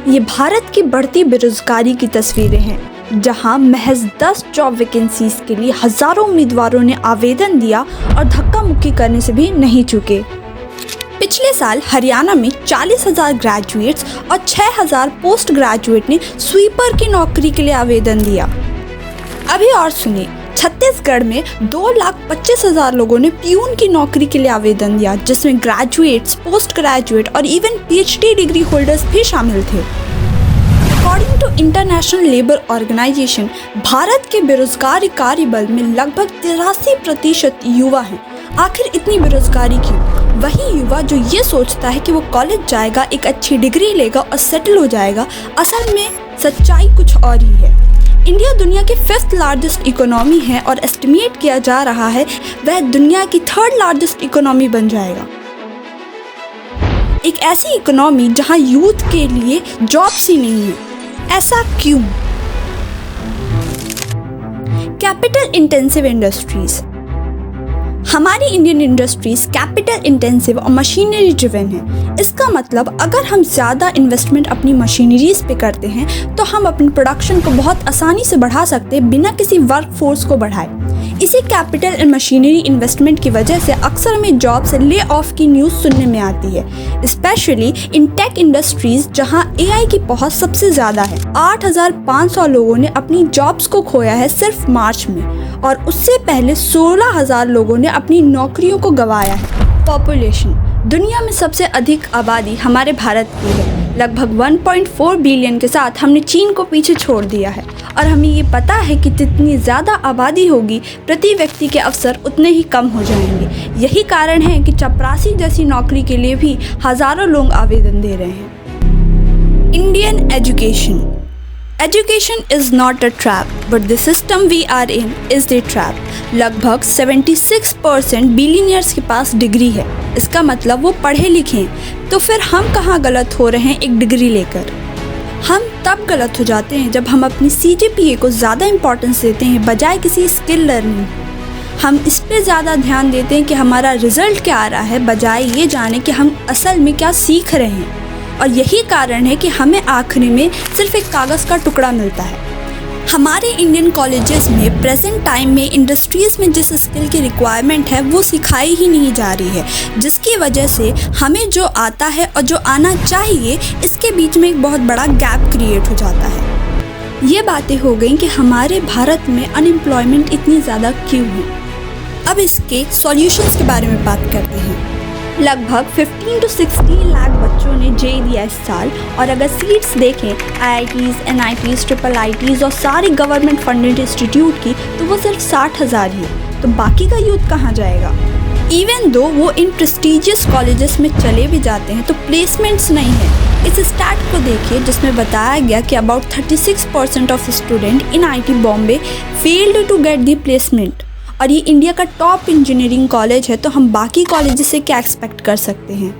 ये भारत की बढ़ती बेरोजगारी की तस्वीरें हैं, जहां महज 10 जॉब वैकेंसीज के लिए हजारों उम्मीदवारों ने आवेदन दिया और धक्का मुक्की करने से भी नहीं चूके। पिछले साल हरियाणा में 40,000 ग्रेजुएट्स और 6,000 पोस्ट ग्रेजुएट ने स्वीपर की नौकरी के लिए आवेदन दिया। अभी और सुनिए, छत्तीसगढ़ में 2,25,000 लोगों ने प्यून की नौकरी के लिए आवेदन दिया, जिसमें ग्रेजुएट्स, पोस्ट ग्रेजुएट और इवन PhD डिग्री होल्डर्स भी शामिल थे। According to international labour organisation, Bharat के बेरोजगार कार्यबल में लगभग 83% युवा हैं। आखिर इतनी बेरोजगारी क्यों? वही युवा जो ये सोचता है कि वो कॉलेज जाएगा, एक अच्छी डिग्री लेगा और सेटल हो जाएगा, असल में सच्चाई कुछ और ही है। इंडिया दुनिया की 5th लार्जेस्ट इकोनॉमी है और एस्टिमेट किया जा रहा है वह दुनिया की 3rd लार्जेस्ट इकोनॉमी बन जाएगा। एक ऐसी इकोनॉमी जहां यूथ के लिए जॉब्स ही नहीं है। ऐसा क्यों? Capital intensive industries. हमारी इंडियन इंडस्ट्रीज कैपिटल इंटेंसिव और मशीनरी ड्रिवन है। इसका मतलब अगर हम ज़्यादा इन्वेस्टमेंट अपनी मशीनरीज पे करते हैं तो हम अपनी प्रोडक्शन को बहुत आसानी से बढ़ा सकते हैं बिना किसी वर्क फोर्स को बढ़ाए। इसी कैपिटल एंड मशीनरी इन्वेस्टमेंट की वजह से अक्सर हमें जॉब से ले ऑफ की न्यूज़ सुनने में आती है, स्पेशली इन टेक इंडस्ट्रीज जहां AI की पहुंच सबसे ज़्यादा है। 8,500 लोगों ने अपनी जॉब्स को खोया है सिर्फ मार्च में, और उससे पहले 16,000 लोगों ने अपनी नौकरियों को गंवाया है। पॉपुलेशन। दुनिया में सबसे अधिक आबादी हमारे भारत की है। लगभग 1.4 बिलियन के साथ हमने चीन को पीछे छोड़ दिया है, और हमें ये पता है कि जितनी ज़्यादा आबादी होगी प्रति व्यक्ति के अवसर उतने ही कम हो जाएंगे। यही कारण है कि चपरासी जैसी नौकरी के लिए भी हज़ारों लोग आवेदन दे रहे हैं। Indian education. Education is not a trap, but the system we are in is the trap. लगभग 76% बिलियनियर्स के पास डिग्री है। इसका मतलब वो पढ़े लिखे हैं। तो फिर हम कहाँ गलत हो रहे हैं एक डिग्री लेकर? हम तब गलत हो जाते हैं जब हम अपनी CGPA को ज़्यादा इम्पोर्टेंस देते हैं बजाय किसी स्किल लर्निंग। हम इस पर ज़्यादा ध्यान देते हैं कि हमारा रिजल्ट क्या आ रहा है बजाय ये जाने कि हम असल में क्या सीख रहे हैं। और यही कारण है कि हमें आखिरी में सिर्फ एक कागज़ का टुकड़ा मिलता है। हमारे इंडियन कॉलेजेस में प्रेजेंट टाइम में इंडस्ट्रीज़ में जिस स्किल की रिक्वायरमेंट है वो सिखाई ही नहीं जा रही है, जिसकी वजह से हमें जो आता है और जो आना चाहिए इसके बीच में एक बहुत बड़ा गैप क्रिएट हो जाता है। ये बातें हो गई कि हमारे भारत में अनएम्प्लॉयमेंट इतनी ज़्यादा क्यों है। अब इसके सॉल्यूशंस के बारे में बात करते हैं। लगभग 15 to 16 लाख बच्चों ने JEE दिया इस साल, और अगर सीट्स देखें IITs, NITs, IIITs और सारी गवर्नमेंट फंडेड इंस्टीट्यूट की तो वो सिर्फ 60,000 ही है। तो बाकी का यूथ कहाँ जाएगा? इवन दो वो इन प्रेस्टिजियस कॉलेजेस में चले भी जाते हैं तो प्लेसमेंट्स नहीं है। इस स्टैट को देखिए जिसमें बताया गया कि about 36% of student in IT Bombay failed to get the placement, और ये इंडिया का टॉप इंजीनियरिंग कॉलेज है, तो हम बाकी कॉलेजेस से क्या एक्सपेक्ट कर सकते हैं?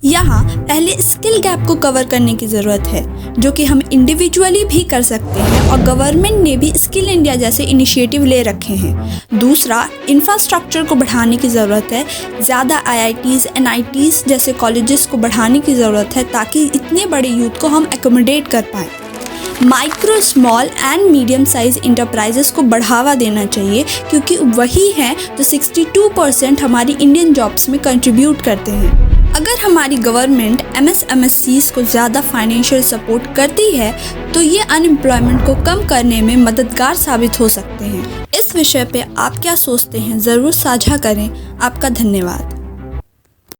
यहाँ पहले स्किल गैप को कवर करने की ज़रूरत है, जो कि हम इंडिविजुअली भी कर सकते हैं, और गवर्नमेंट ने भी स्किल इंडिया जैसे इनिशिएटिव ले रखे हैं। दूसरा, इंफ्रास्ट्रक्चर को बढ़ाने की ज़रूरत है। ज़्यादा IITs, NITs जैसे कॉलेजेस को बढ़ाने की ज़रूरत है ताकि इतने बड़े यूथ को हम एकोमोडेट कर पाएँ। Micro, small and medium size enterprises को बढ़ावा देना चाहिए, क्योंकि वही हैं जो 62% हमारी इंडियन जॉब्स में कंट्रीब्यूट करते हैं। अगर हमारी गवर्नमेंट MSMSCs को ज़्यादा फाइनेंशियल सपोर्ट करती है तो ये अनएम्प्लॉयमेंट को कम करने में मददगार साबित हो सकते हैं। इस विषय पे आप क्या सोचते हैं ज़रूर साझा करें। आपका धन्यवाद।